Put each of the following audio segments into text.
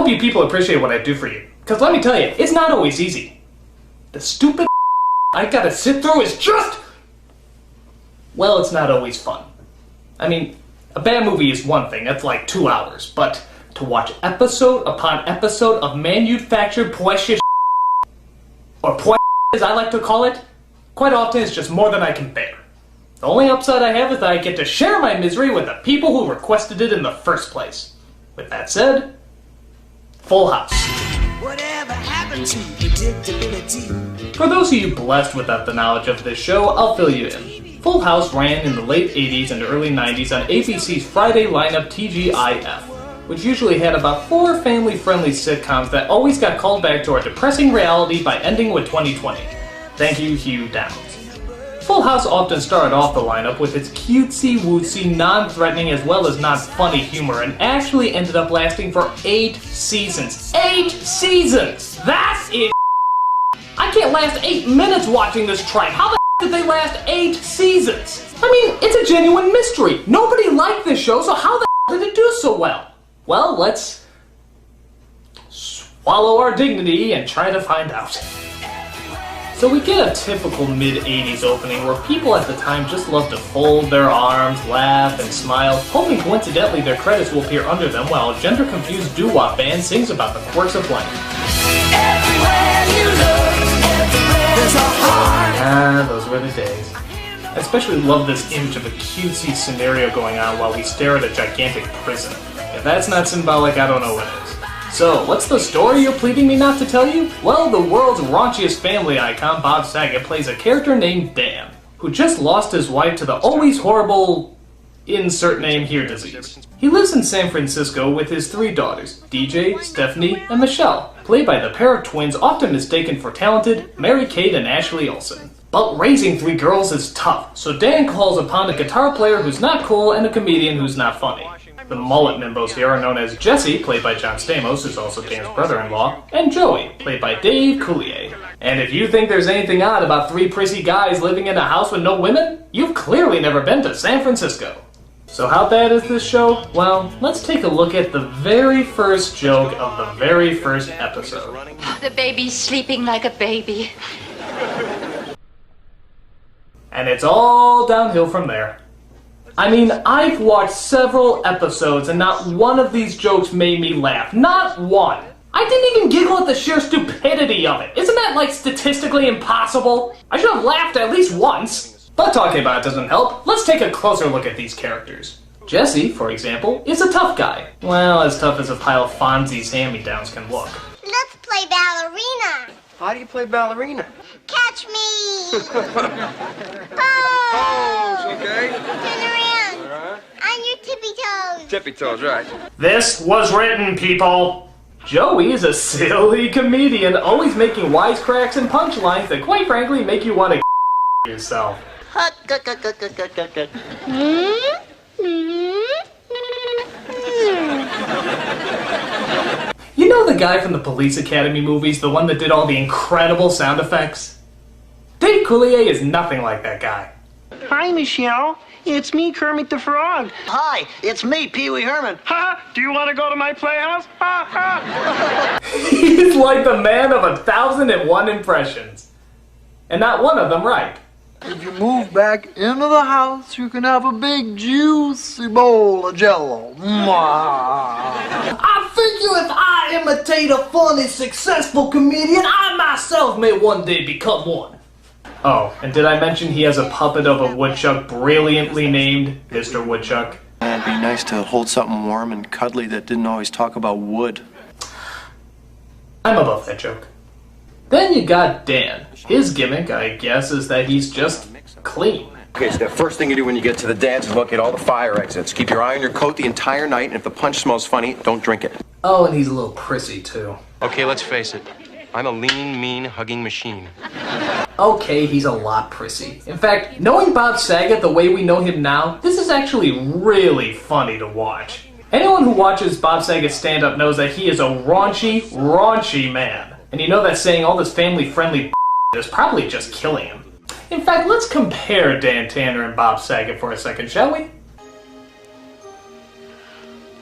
hope you people appreciate what I do for you. Because let me tell you, it's not always easy. The stupid I gotta sit through is just... well, it's not always fun. I mean, a bad movie is one thing, that's like 2 hours, but to watch episode upon episode of manufactured precious or as I like to call it, quite often it's just more than I can bear. The only upside I have is that I get to share my misery with the people who requested it in the first place. With that said, Full House. Whatever happened to predictability? For those of you blessed without the knowledge of this show, I'll fill you in. Full House ran in the late 80s and early 90s on ABC's Friday lineup TGIF, which usually had about 4 family-friendly sitcoms that always got called back to our depressing reality by ending with 2020. Thank you, Hugh Downs. Full House often started off the lineup with its cutesy-wootsy, non-threatening as well as non-funny humor and actually ended up lasting for 8 seasons. 8 seasons! That's it! I can't last 8 minutes watching this tripe. How the did they last 8 seasons? I mean, it's a genuine mystery. Nobody liked this show, so how the did it do so well? Well, let's swallow our dignity and try to find out. So we get a typical mid-80s opening where people at the time just love to fold their arms, laugh, and smile, hoping coincidentally their credits will appear under them while a gender-confused doo-wop band sings about the quirks of life. Everywhere you look, everywhere there's a heart. Ah, those were the days. I especially love this image of a cutesy scenario going on while we stare at a gigantic prison. If that's not symbolic, I don't know what is. So, what's the story you're pleading me not to tell you? Well, the world's raunchiest family icon, Bob Saget, plays a character named Dan, who just lost his wife to the always horrible, insert name here disease. He lives in San Francisco with his 3 daughters, DJ, Stephanie, and Michelle, played by the pair of twins often mistaken for talented Mary-Kate and Ashley Olsen. But raising 3 girls is tough, so Dan calls upon a guitar player who's not cool and a comedian who's not funny. The mullet nimbos here are known as Jesse, played by John Stamos, who's also Dan's brother-in-law, and Joey, played by Dave Coulier. And if you think there's anything odd about 3 prissy guys living in a house with no women, you've clearly never been to San Francisco. So how bad is this show? Well, let's take a look at the very first joke of the very first episode. The baby's sleeping like a baby. And it's all downhill from there. I mean, I've watched several episodes and not one of these jokes made me laugh. Not one. I didn't even giggle at the sheer stupidity of it. Isn't that, like, statistically impossible? I should have laughed at least once. But talking about it doesn't help. Let's take a closer look at these characters. Jesse, for example, is a tough guy. Well, as tough as a pile of Fonzie's hand-me-downs can look. Let's play ballerina. How do you play ballerina? Catch me. Pose, okay? Turn around. On your tippy toes. Tippy toes, right. This was written, people! Joey is a silly comedian, always making wisecracks and punchlines that quite frankly make you want to yourself. You know the guy from the Police Academy movies, the one that did all the incredible sound effects? Dave Coulier is nothing like that guy. Hi, Michelle. It's me, Kermit the Frog. Hi, it's me, Pee Wee Herman. Ha! Do you want to go to my playhouse? Ha ha! He's like the man of 1,001 impressions. And not one of them right. If you move back into the house, you can have a big juicy bowl of Jell-O. I figure if I imitate a funny, successful comedian, I myself may one day become one. Oh, and did I mention he has a puppet of a woodchuck brilliantly named Mr. Woodchuck? It'd be nice to hold something warm and cuddly that didn't always talk about wood. I'm above that joke. Then you got Dan. His gimmick, I guess, is that he's just clean. Okay, so the first thing you do when you get to the dance is look at all the fire exits. Keep your eye on your coat the entire night, and if the punch smells funny, don't drink it. Oh, and he's a little prissy, too. Okay, let's face it. I'm a lean, mean, hugging machine. Okay, he's a lot prissy. In fact, knowing Bob Saget the way we know him now, this is actually really funny to watch. Anyone who watches Bob Saget stand-up knows that he is a raunchy man. And you know that saying all this family-friendly is probably just killing him. In fact, let's compare Dan Tanner and Bob Saget for a second, shall we?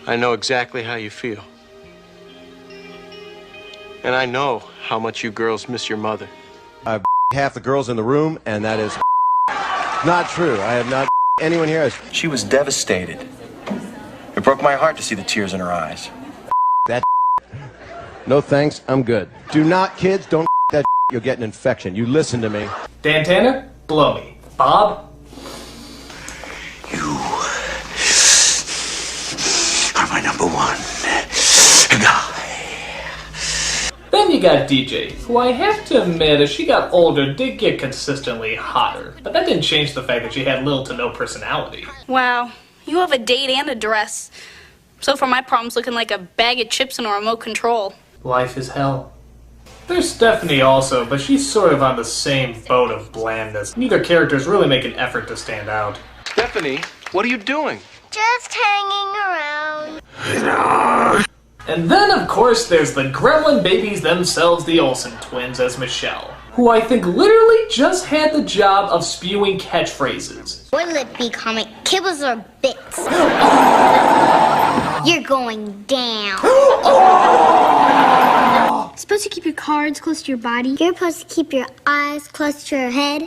I know exactly how you feel. And I know how much you girls miss your mother. I've half the girls in the room, and that is not true. I have not anyone here. She was devastated. It broke my heart to see the tears in her eyes. That no thanks, I'm good. Do not, kids, don't that you'll get an infection. You listen to me. Dan Tanner, blow me. Bob? You are my number one guy. Then you got DJ, who I have to admit, as she got older, did get consistently hotter. But that didn't change the fact that she had little to no personality. Wow, you have a date and a dress. So far my problem's looking like a bag of chips and a remote control. Life is hell. There's Stephanie also, but she's sort of on the same boat of blandness. Neither characters really make an effort to stand out. Stephanie, what are you doing? Just hanging around. And then, of course, there's the gremlin babies themselves, the Olsen twins, as Michelle, who I think literally just had the job of spewing catchphrases. What'll it be, comic? Kibbles or bits? You're going down. Supposed to keep your cards close to your body. You're supposed to keep your eyes close to your head.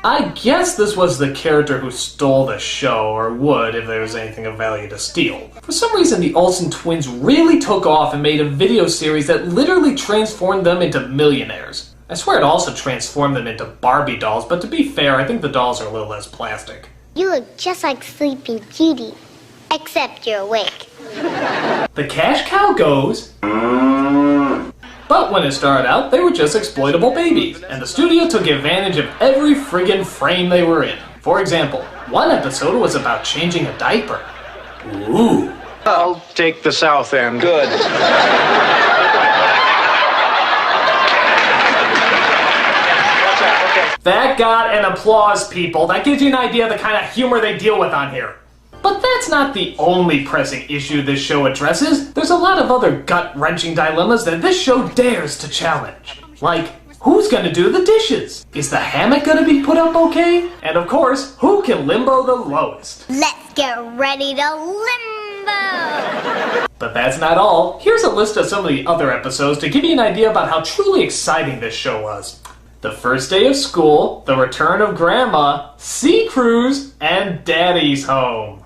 I guess this was the character who stole the show, or would if there was anything of value to steal. For some reason, the Olsen twins really took off and made a video series that literally transformed them into millionaires. I swear it also transformed them into Barbie dolls, but to be fair, I think the dolls are a little less plastic. You look just like Sleeping Beauty, except you're awake. The cash cow goes... But when it started out, they were just exploitable babies, and the studio took advantage of every friggin' frame they were in. For example, one episode was about changing a diaper. Ooh. I'll take the south end. Good. That got an applause, people. That gives you an idea of the kind of humor they deal with on here. But that's not the only pressing issue this show addresses. There's a lot of other gut-wrenching dilemmas that this show dares to challenge. Like, who's gonna do the dishes? Is the hammock gonna be put up okay? And of course, who can limbo the lowest? Let's get ready to limbo! But that's not all. Here's a list of some of the other episodes to give you an idea about how truly exciting this show was. The first day of school, the return of Grandma, Sea Cruise, and Daddy's Home.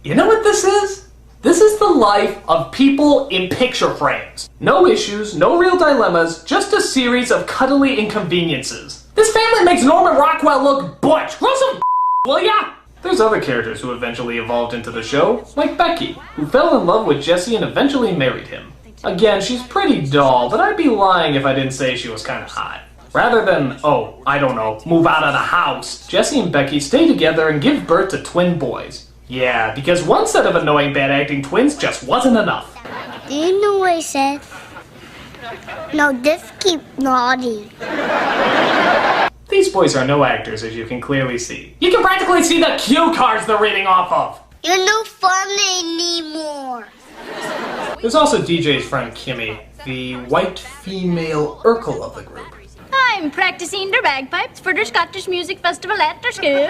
You know what this is? This is the life of people in picture frames. No issues, no real dilemmas, just a series of cuddly inconveniences. This family makes Norman Rockwell look butch. Grow some will ya? There's other characters who eventually evolved into the show, like Becky, who fell in love with Jesse and eventually married him. Again, she's pretty dull, but I'd be lying if I didn't say she was kind of hot. Rather than, oh, I don't know, move out of the house, Jesse and Becky stay together and give birth to twin boys. Yeah, because one set of annoying bad-acting twins just wasn't enough. Do you know what he said? No, just keep naughty. These boys are no actors, as you can clearly see. You can practically see the cue cards they're reading off of. You're no fun anymore. There's also DJ's friend Kimmy, the white female Urkel of the group. I'm practicing the bagpipes for the Scottish Music Festival after school.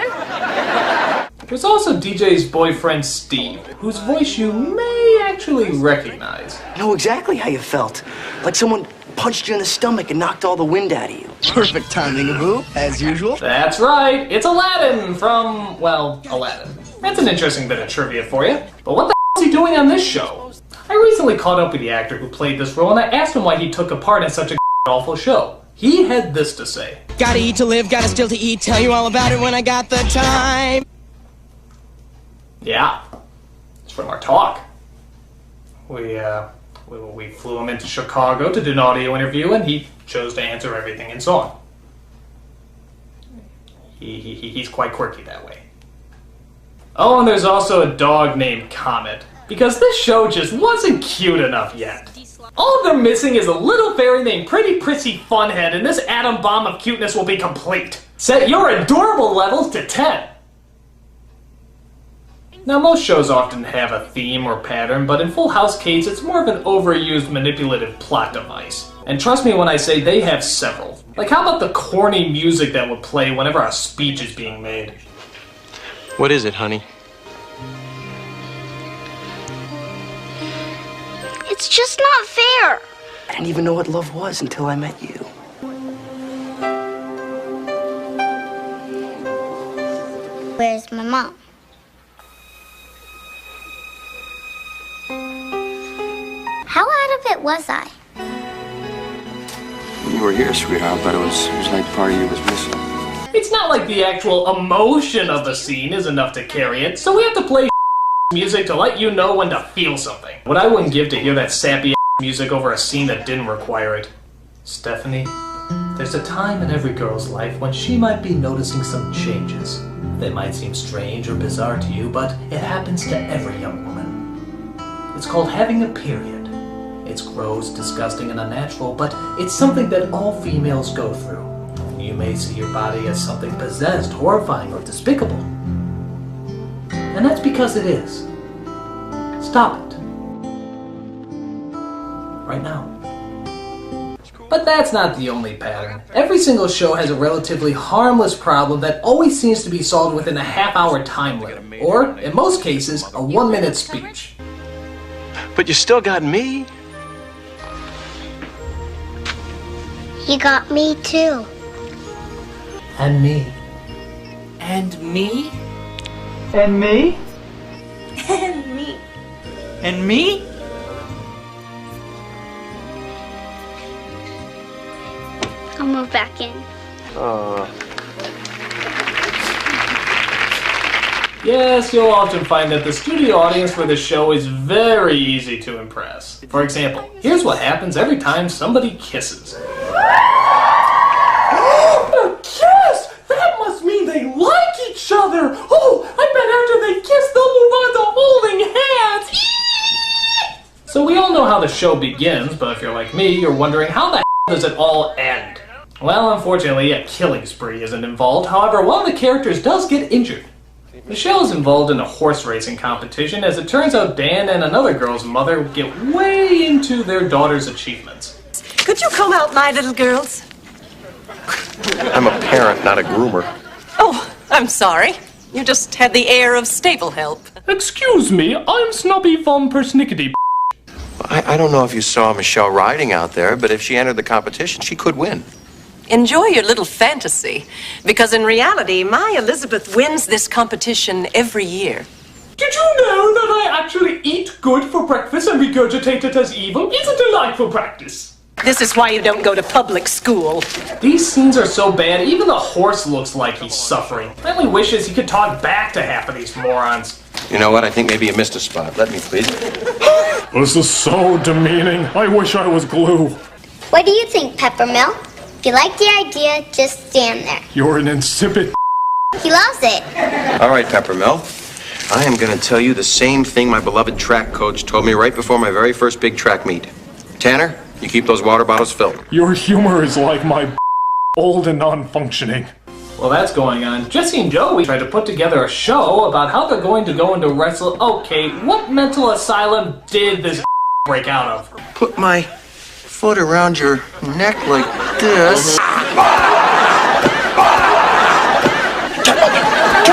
There's also DJ's boyfriend Steve, whose voice you may actually recognize. I know exactly how you felt. Like someone punched you in the stomach and knocked all the wind out of you. Perfect timing, Boo, as usual. That's right, it's Aladdin from, well, Aladdin. That's an interesting bit of trivia for you. But what the hell is he doing on this show? I recently caught up with the actor who played this role, and I asked him why he took a part in such a awful show. He had this to say. Gotta eat to live, gotta steal to eat, tell you all about it when I got the time. Yeah, it's from our talk. We flew him into Chicago to do an audio interview, and he chose to answer everything in song. He's quite quirky that way. Oh, and there's also a dog named Comet, because this show just wasn't cute enough yet. All they're missing is a little fairy named Pretty Prissy Funhead, and this atom bomb of cuteness will be complete. Set your adorable levels to 10. Now, most shows often have a theme or pattern, but in Full House case, it's more of an overused manipulative plot device. And trust me when I say they have several. Like, how about the corny music that would play whenever a speech is being made? What is it, honey? It's just not fair. I didn't even know what love was until I met you. Where's my mom? How out of it was I? You were here, sweetheart, but it was like part of you was missing. It's not like the actual emotion of the scene is enough to carry it, so we have to play music to let you know when to feel something. What I wouldn't give to hear that sappy music over a scene that didn't require it. Stephanie, there's a time in every girl's life when she might be noticing some changes. They might seem strange or bizarre to you, but it happens to every young woman. It's called having a period. It's gross, disgusting, and unnatural, but it's something that all females go through. You may see your body as something possessed, horrifying, or despicable. And that's because it is. Stop it. Right now. But that's not the only pattern. Every single show has a relatively harmless problem that always seems to be solved within a half-hour time limit, or, in most cases, a 1-minute speech. But you still got me. You got me too. And me. And me? And me? And me. And me? I'll move back in. Yes, you'll often find that the studio audience for this show is very easy to impress. For example, here's what happens every time somebody kisses. A kiss! That must mean they like each other! Oh, I bet after they kiss, they'll move on to holding hands! So we all know how the show begins, but if you're like me, you're wondering how the does it all end? Well, unfortunately, a killing spree isn't involved. However, one of the characters does get injured. Michelle is involved in a horse racing competition. As it turns out, Dan and another girl's mother get way into their daughter's achievements. Could you come out, my little girls? I'm a parent, not a groomer. Oh, I'm sorry. You just had the air of stable help. Excuse me, I'm Snubby von Persnickety. I don't know if you saw Michelle riding out there, but if she entered the competition, she could win. Enjoy your little fantasy, because in reality, my Elizabeth wins this competition every year. Did you know that I actually eat good for breakfast and regurgitate it as evil? It's a delightful practice. This is why you don't go to public school. These scenes are so bad, even the horse looks like he's suffering. My only wish is he could talk back to half of these morons. You know what? I think maybe you missed a spot. Let me, please. This is so demeaning. I wish I was glue. What do you think, Peppermill? If you like the idea, just stand there. You're an insipid. He loves it. All right, Peppermill. I am going to tell you the same thing my beloved track coach told me right before my very first big track meet. Tanner, you keep those water bottles filled. Your humor is like my old and non-functioning. Well, that's going on. Jesse and Joey tried to put together a show about how they're going to go into wrestle. Okay, what mental asylum did this break out of? Put my foot around your neck like this. Come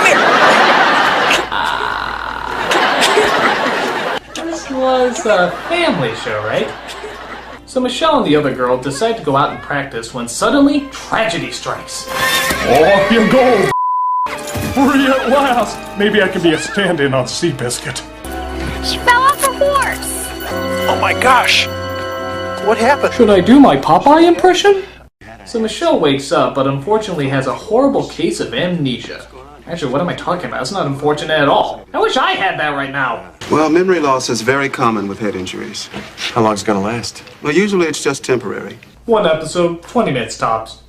here. This was a family show, right? So Michelle and the other girl decide to go out and practice when suddenly tragedy strikes. Off you go! Free at last! Maybe I could be a stand-in on Seabiscuit. She fell off her horse. Oh my gosh! What happened? Should I do my Popeye impression? So Michelle wakes up, but unfortunately has a horrible case of amnesia. Actually, what am I talking about? It's not unfortunate at all. I wish I had that right now. Well, memory loss is very common with head injuries. How long's it going to last? Well, usually it's just temporary. One episode, 20 minutes tops.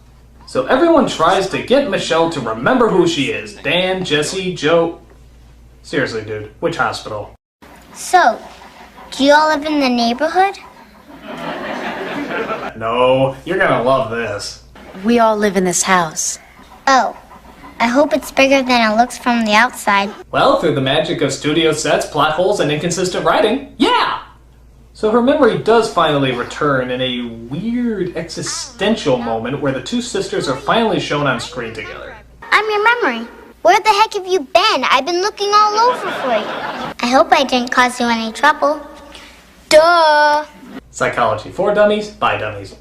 So everyone tries to get Michelle to remember who she is. Dan, Jesse, Joe. Seriously, dude, which hospital? So, do you all live in the neighborhood? No, you're gonna love this. We all live in this house. Oh, I hope it's bigger than it looks from the outside. Well, through the magic of studio sets, plot holes, and inconsistent writing, yeah! So her memory does finally return in a weird existential moment where the two sisters are finally shown on screen together. I'm your memory. Where the heck have you been? I've been looking all over for you. I hope I didn't cause you any trouble. Duh. Psychology for dummies, by dummies.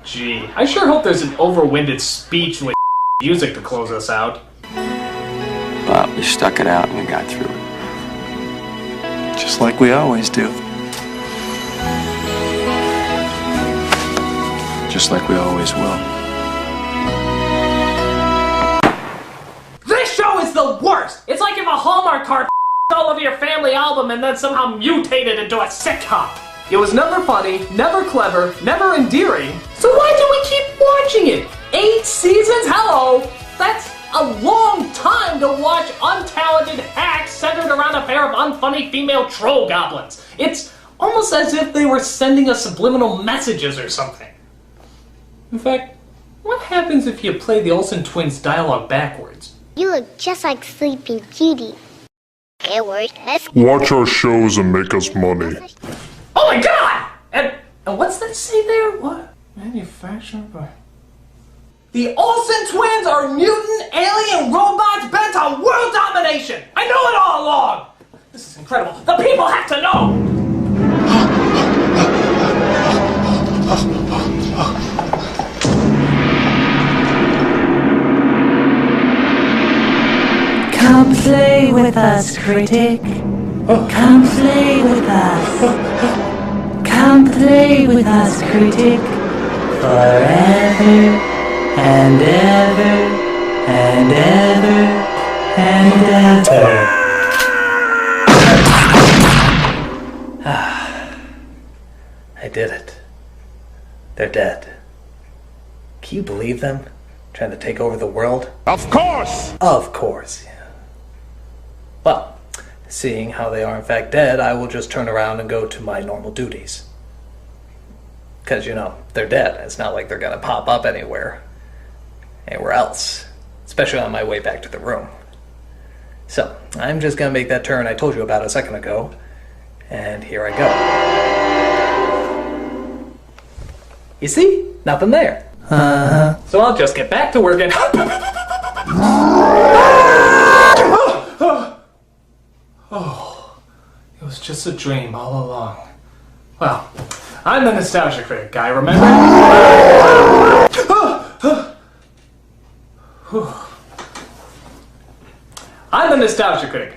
Gee, I sure hope there's an overwinded speech with music to close us out. But we stuck it out and we got through it. Just like we always do. Just like we always will. This show is the worst! It's like if a Hallmark card all over your family album and then somehow mutated into a sitcom. It was never funny, never clever, never endearing. So why do we keep watching it? 8 seasons? Hello! That's a long time to watch untalented hacks centered around a pair of unfunny female troll goblins. It's almost as if they were sending us subliminal messages or something. In fact, what happens if you play the Olsen twins' dialogue backwards? You look just like Sleeping Beauty. It works. Watch our shows and make us money. Oh my god! And what's that say there? What? Manufactured by... The Olsen twins are mutant alien robots bent on world domination! I knew it all along! This is incredible. The people have to know! Come play with us, Critic. Come play with us. Come play with us, Critic. Forever and ever and ever and ever. I did it. They're dead. Can you believe them? Trying to take over the world? Of course! Of course, yeah. Well, seeing how they are in fact dead, I will just turn around and go to my normal duties. Because, you know, they're dead. It's not like they're gonna pop up anywhere else. Especially on my way back to the room. So, I'm just gonna make that turn I told you about a second ago. And here I go. You see? Nothing there. So I'll just get back to work and... Oh, it was just a dream all along. Well, I'm the nostalgia critic guy, remember? I'm the nostalgia critic.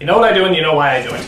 You know what I do and you know why I do it.